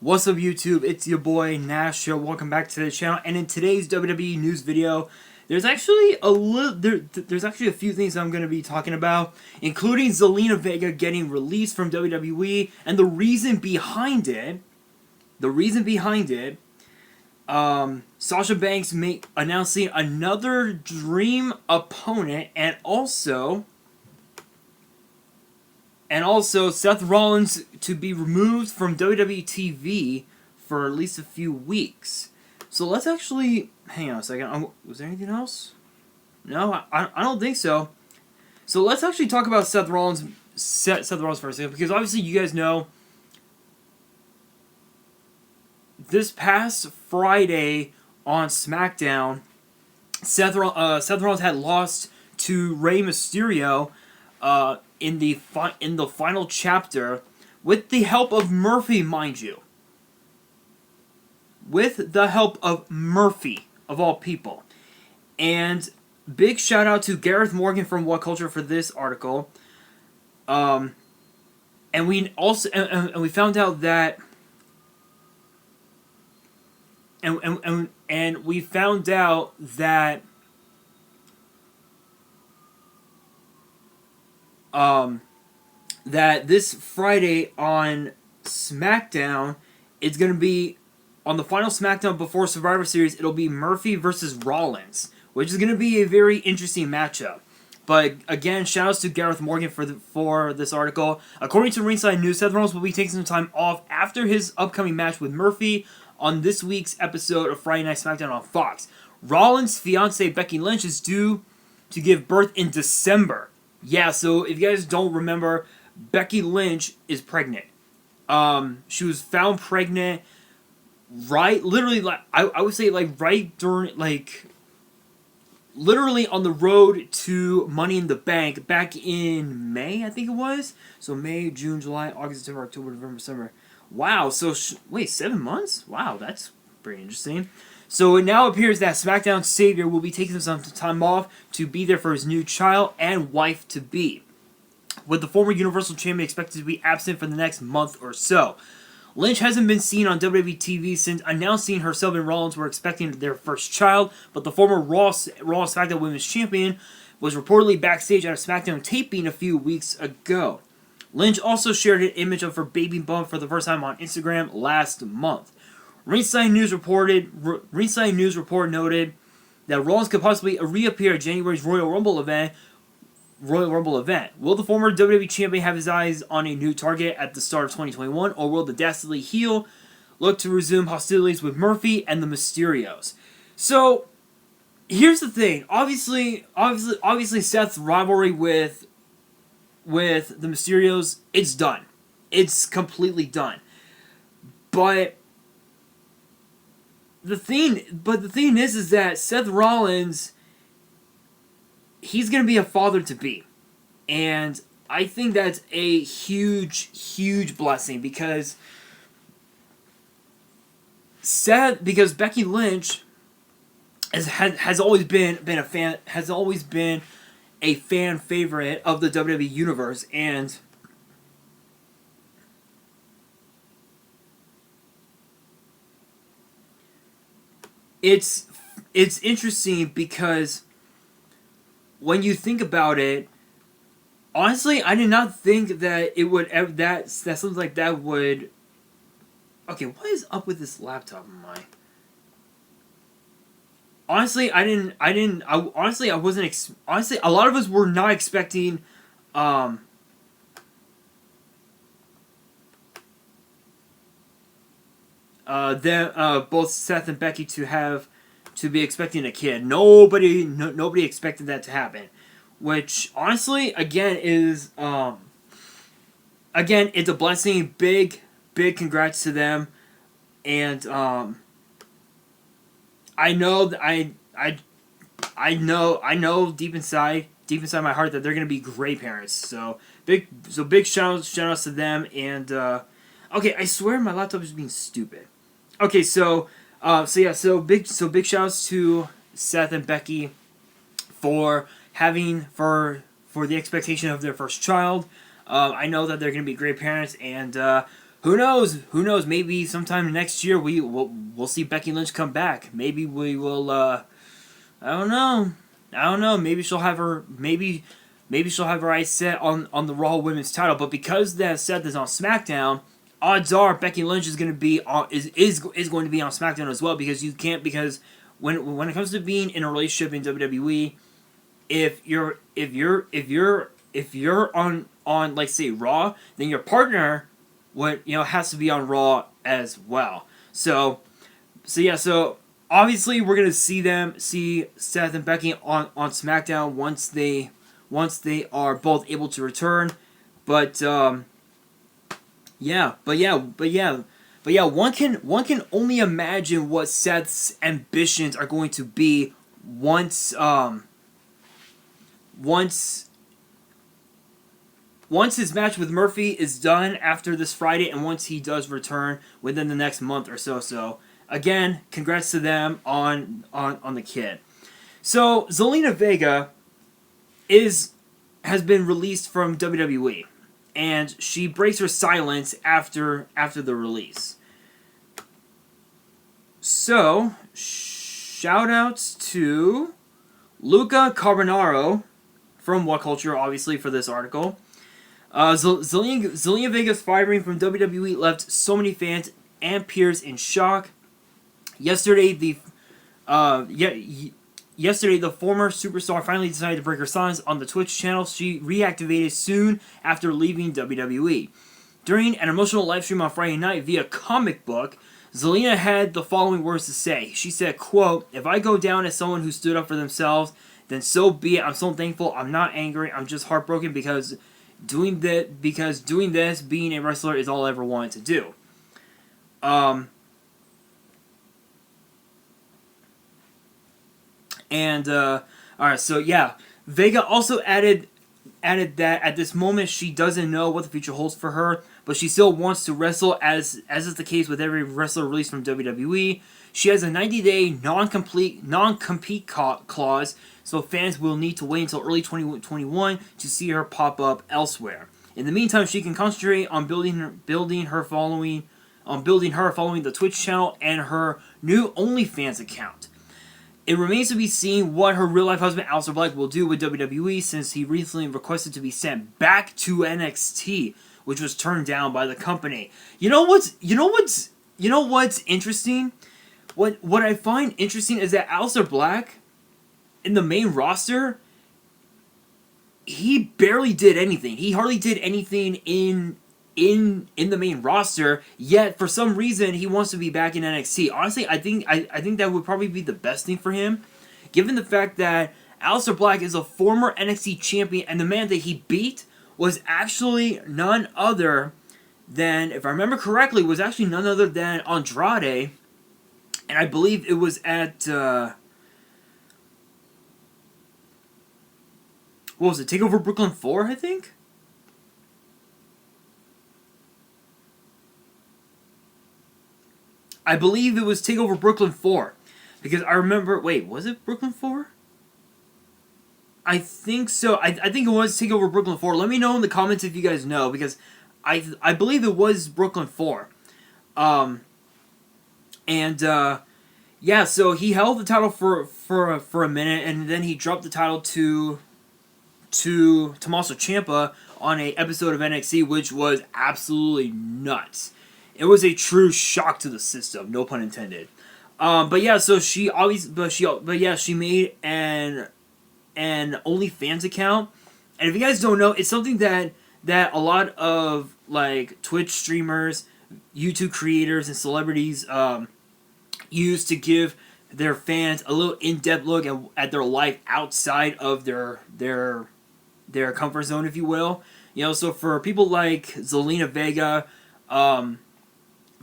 What's up, YouTube? It's your boy Nash here. Welcome back to the channel. And in today's WWE news video, there's actually there's actually a few things I'm going to be talking about, including Zelina Vega getting released from WWE, and the reason behind it. Sasha Banks announcing another dream opponent, and also Seth Rollins to be removed from WWE TV for at least a few weeks. So let's actually hang on a second. Was there anything else? No, I don't think so. So let's actually talk about Seth Rollins for a second, because obviously you guys know this past Friday on SmackDown, Seth Rollins had lost to Rey Mysterio in the final chapter, with the help of Murphy, mind you. With the help of Murphy, of all people. And big shout out to Gareth Morgan from What Culture for this article. And we also and we found out that and we found out that that this Friday on SmackDown, it's going to be on the final SmackDown before Survivor Series. It'll be Murphy versus Rollins, which is going to be a very interesting matchup. But again, shoutouts to Gareth Morgan for this article. According to Ringside News, Seth Rollins will be taking some time off after his upcoming match with Murphy on this week's episode of Friday Night SmackDown on Fox. Rollins' fiancée Becky Lynch is due to give birth in December. Yeah, so if you guys don't remember, Becky Lynch is pregnant. She was found pregnant literally, like, I would say, like, right during, like, literally on the road to Money in the Bank back in May, I think it was. So May, June, July, August, September, October, November, December. Wow, so, wait, 7 months? Wow, that's pretty interesting. So it now appears that SmackDown Savior will be taking some time off to be there for his new child and wife-to-be, with the former Universal Champion expected to be absent for the next month or so. Lynch hasn't been seen on WWE TV since announcing herself and Rollins were expecting their first child, but the former Raw SmackDown Women's Champion was reportedly backstage at a SmackDown taping a few weeks ago. Lynch also shared an image of her baby bump for the first time on Instagram last month. Ringside News report noted that Rollins could possibly reappear at January's Royal Rumble event. Will the former WWE Champion have his eyes on a new target at the start of 2021, or will the Dastardly heel look to resume hostilities with Murphy and the Mysterios? So, here's the thing. Obviously, Seth's rivalry with the Mysterios, it's done. It's completely done. But the thing is that Seth Rollins, he's going to be a father-to-be. And I think that's a huge, huge blessing, because Becky Lynch has always been a fan favorite of the WWE Universe, and it's interesting because when you think about it, honestly, I did not think that it would ever, that something like that would. Okay, what is up with this laptop of mine? Honestly, I wasn't. Honestly, a lot of us were not expecting. Both Seth and Becky to be expecting a kid. Nobody expected that to happen, which honestly, again, is it's a blessing. Big congrats to them, and I know deep inside my heart that they're gonna be great parents. So big shout outs to them. And okay, I swear my laptop is being stupid. Okay, so big shout outs to Seth and Becky for the expectation of their first child. I know that they're gonna be great parents, and who knows? Who knows? Maybe sometime next year we'll see Becky Lynch come back. Maybe we will. I don't know. I don't know. Maybe she'll have her. Maybe she'll have her eyes set on the Raw Women's title. But because that Seth is on SmackDown, odds are Becky Lynch is going to be on is going to be on SmackDown as well, because you can't, because when it comes to being in a relationship in WWE, if you're on like say Raw, then your partner has to be on Raw as well. So obviously we're gonna see Seth and Becky on SmackDown once they are both able to return. But one can only imagine what Seth's ambitions are going to be once his match with Murphy is done after this Friday, and once he does return within the next month or so. So again, congrats to them on the kid. So Zelina Vega has been released from WWE, and she breaks her silence after the release. So shout outs to Luca Carbonaro from What Culture, obviously, for this article. Zelina Vega's firing from WWE left so many fans and peers in shock. Yesterday, the former superstar finally decided to break her silence on the Twitch channel she reactivated soon after leaving WWE. During an emotional live stream on Friday night via comic book, Zelina had the following words to say. She said, quote, "If I go down as someone who stood up for themselves, then so be it. I'm so thankful. I'm not angry. I'm just heartbroken because doing this, being a wrestler, is all I ever wanted to do." Alright, so yeah. Vega also added that at this moment she doesn't know what the future holds for her, but she still wants to wrestle, as is the case with every wrestler released from WWE. She has a 90-day non-compete clause, so fans will need to wait until early 2021 to see her pop up elsewhere. In the meantime, she can concentrate on building her following the Twitch channel and her new OnlyFans account. It remains to be seen what her real-life husband, Aleister Black, will do with WWE, since he recently requested to be sent back to NXT, which was turned down by the company. You know what's interesting? What I find interesting is that Aleister Black, in the main roster, he barely did anything. He hardly did anything in the main roster, yet for some reason he wants to be back in NXT. Honestly, I think that would probably be the best thing for him, given the fact that Aleister Black is a former NXT champion, and the man that he beat was actually none other than, if I remember correctly, Andrade, and I believe it was at what was it, TakeOver Brooklyn 4, I think? I believe it was TakeOver Brooklyn 4. Because I remember... Wait, was it Brooklyn 4? I think so. I think it was TakeOver Brooklyn 4. Let me know in the comments if you guys know, because I believe it was Brooklyn 4. Yeah, so he held the title for a minute, and then he dropped the title to Tommaso Ciampa on a episode of NXT, which was absolutely nuts. It was a true shock to the system, no pun intended. But yeah, so she made an OnlyFans account, and if you guys don't know, it's something that a lot of like Twitch streamers, YouTube creators, and celebrities use to give their fans a little in-depth look at their life outside of their comfort zone, if you will. So for people like Zelina Vega,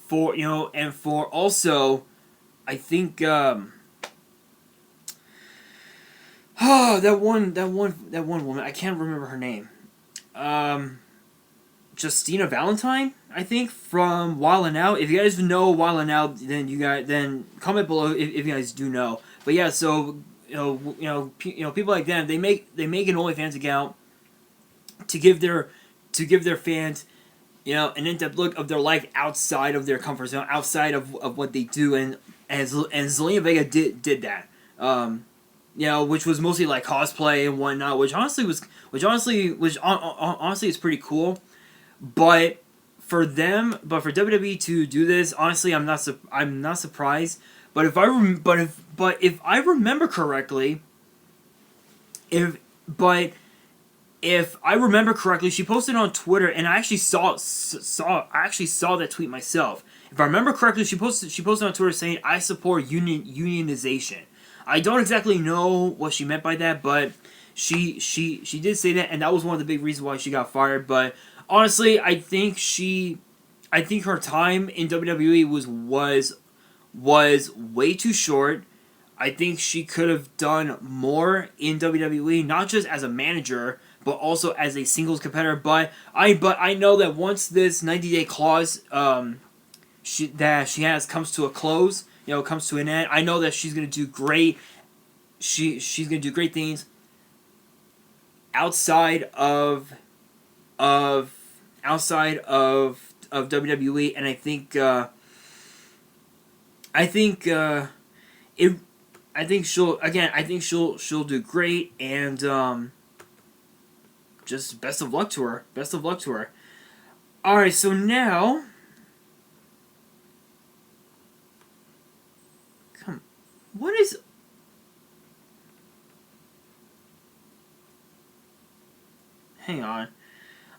for also, I think that one woman, I can't remember her name. Justina Valentine, I think, from Wild 'N Out. If you guys know Wild 'N Out, then comment below if you guys do know. But yeah, so people like them, they make an OnlyFans account to give their fans an in-depth look of their life outside of their comfort zone, outside of what they do, and Zelina Vega did that. Which was mostly like cosplay and whatnot, which honestly is pretty cool. But for WWE to do this, honestly, I'm not surprised. But if I remember correctly, if I remember correctly, she posted on Twitter, and I actually saw that tweet myself. If I remember correctly, she posted on Twitter saying, "I support unionization." I don't exactly know what she meant by that, but she did say that, and that was one of the big reasons why she got fired. But honestly, I think her time in WWE was way too short. I think she could have done more in WWE, not just as a manager, but also as a singles competitor. But I know that once this 90-day clause she has comes to a close, comes to an end, I know that she's gonna do great. She's gonna do great things outside of WWE, and I think she'll do great, and just best of luck to her. Best of luck to her. All right, so now, what is? Hang on.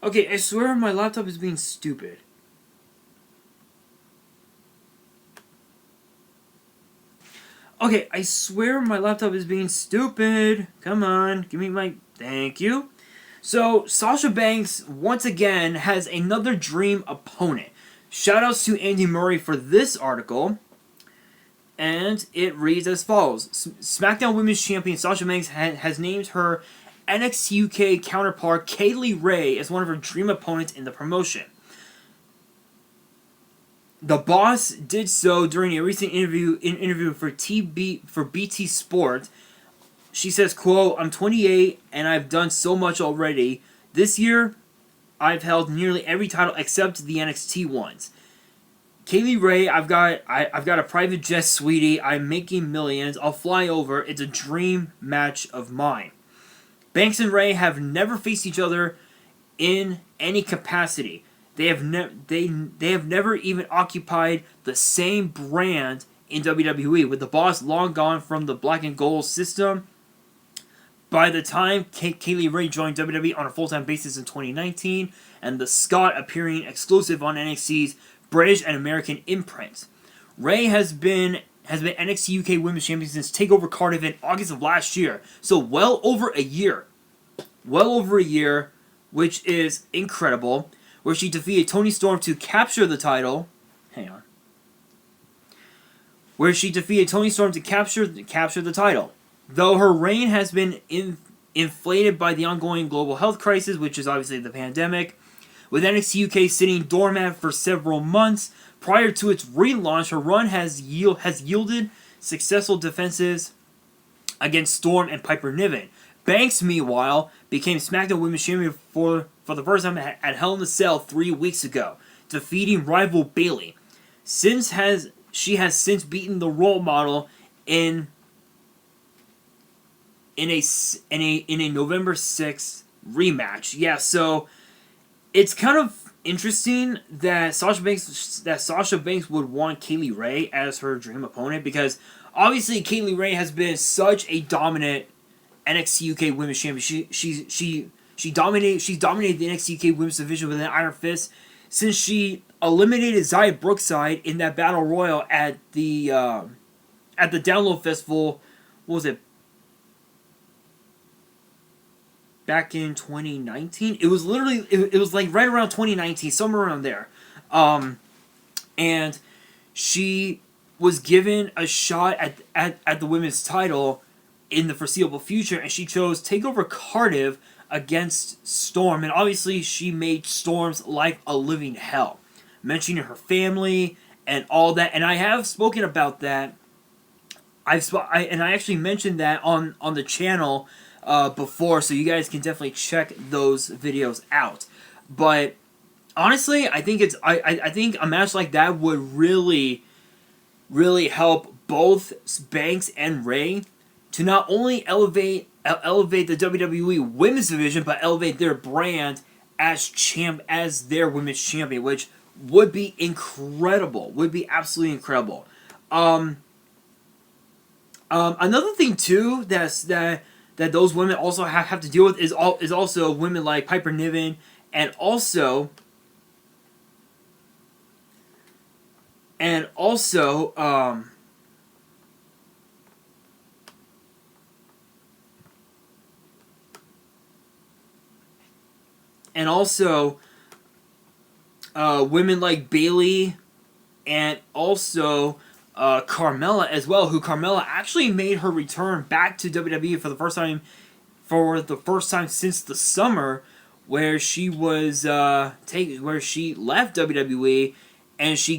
Okay, I swear my laptop is being stupid. Okay, I swear my laptop is being stupid. Come on, give me my... Thank you. So, Sasha Banks, once again, has another dream opponent. Shoutouts to Andy Murray for this article. And it reads as follows. SmackDown Women's Champion Sasha Banks has named her NXT UK counterpart Kaylee Ray as one of her dream opponents in the promotion. The Boss did so during a recent interview for BT Sport. She says, quote, "I'm 28 and I've done so much already. This year, I've held nearly every title except the NXT ones. Kaylee Ray, I've got a private jet, sweetie. I'm making millions. I'll fly over. It's a dream match of mine." Banks and Ray have never faced each other in any capacity. They have never even occupied the same brand in WWE, with the Boss long gone from the black and gold system. By the time Kaylee Ray joined WWE on a full-time basis in 2019, and the Scot appearing exclusive on NXT's British and American imprint. Ray has been NXT UK Women's Champion since TakeOver Cardiff in August of last year. So well over a year. Well over a year, which is incredible. Where she defeated Toni Storm to capture the title. Hang on. Where she defeated Toni Storm to capture the title. Though her reign has been inflated by the ongoing global health crisis, which is obviously the pandemic, with NXT UK sitting dormant for several months prior to its relaunch, her run has yielded successful defenses against Storm and Piper Niven. Banks, meanwhile, became SmackDown Women's Champion for the first time at Hell in a Cell 3 weeks ago, defeating rival Bayley. She has since beaten the role model in a November 6th rematch. Yeah, so it's kind of interesting that Sasha Banks would want Kaylee Ray as her dream opponent, because obviously Kaylee Ray has been such a dominant NXT UK Women's Champion. She dominated the NXT UK Women's division with an iron fist since she eliminated Xia Brookside in that battle royal at the Download Festival. What was it? Back in 2019? It was literally it was like right around 2019, somewhere around there. And she was given a shot at the women's title in the foreseeable future, and she chose TakeOver Cardiff against Storm, and obviously she made Storm's life a living hell, mentioning her family and all that. And I have spoken about that. I actually mentioned that on the channel before, so you guys can definitely check those videos out. But honestly, I think I think a match like that would really help both Banks and Ray to not only elevate the WWE Women's Division, but elevate their brand as their women's champion, which would be incredible. Would be absolutely incredible. Um, Another thing too that those women also have to deal with is also women like Piper Niven and also and also and also women like Bailey and also Carmella as well, who Carmella actually made her return back to WWE for the first time since the summer, where she was where she left WWE, and she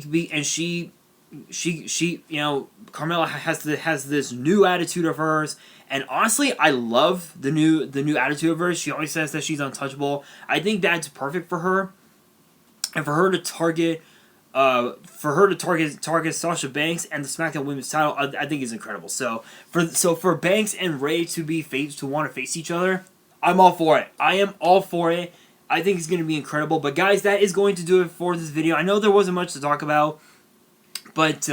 Carmella has this new attitude of hers. And honestly, I love the new attitude of hers. She always says that she's untouchable. I think that's perfect for her, and for her to target Sasha Banks and the SmackDown Women's Title, I think is incredible. So for Banks and Ray to want to face each other, I'm all for it. I am all for it. I think it's going to be incredible. But guys, that is going to do it for this video. I know there wasn't much to talk about, but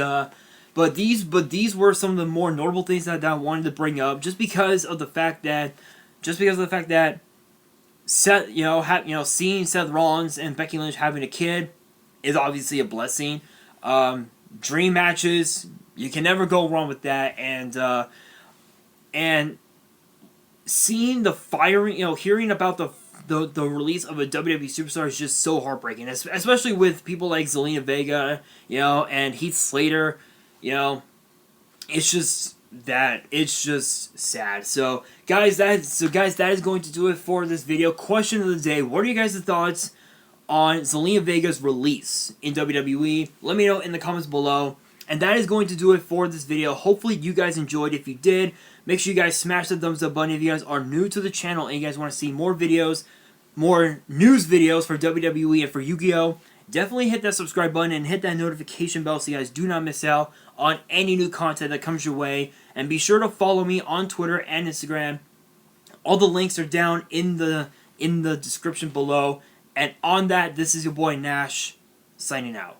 these were some of the more notable things that I wanted to bring up, just because of the fact that Seth, seeing Seth Rollins and Becky Lynch having a kid is obviously a blessing. Dream matches, you can never go wrong with that, and seeing the firing, hearing about the release of a WWE Superstar is just so heartbreaking, especially with people like Zelina Vega, and Heath Slater, it's just sad. So guys, that is going to do it for this video. Question of the day: what are you guys' thoughts on Zelina Vega's release in WWE? Let me know in the comments below. And that is going to do it for this video. Hopefully you guys enjoyed. If you did, make sure you guys smash the thumbs up button. If you guys are new to the channel and you guys want to see more videos, more news videos for WWE and for YuGiOh, definitely hit that subscribe button and hit that notification bell so you guys do not miss out on any new content that comes your way. And be sure to follow me on Twitter and Instagram. All the links are down in the description below. And on that, this is your boy Nash, signing out.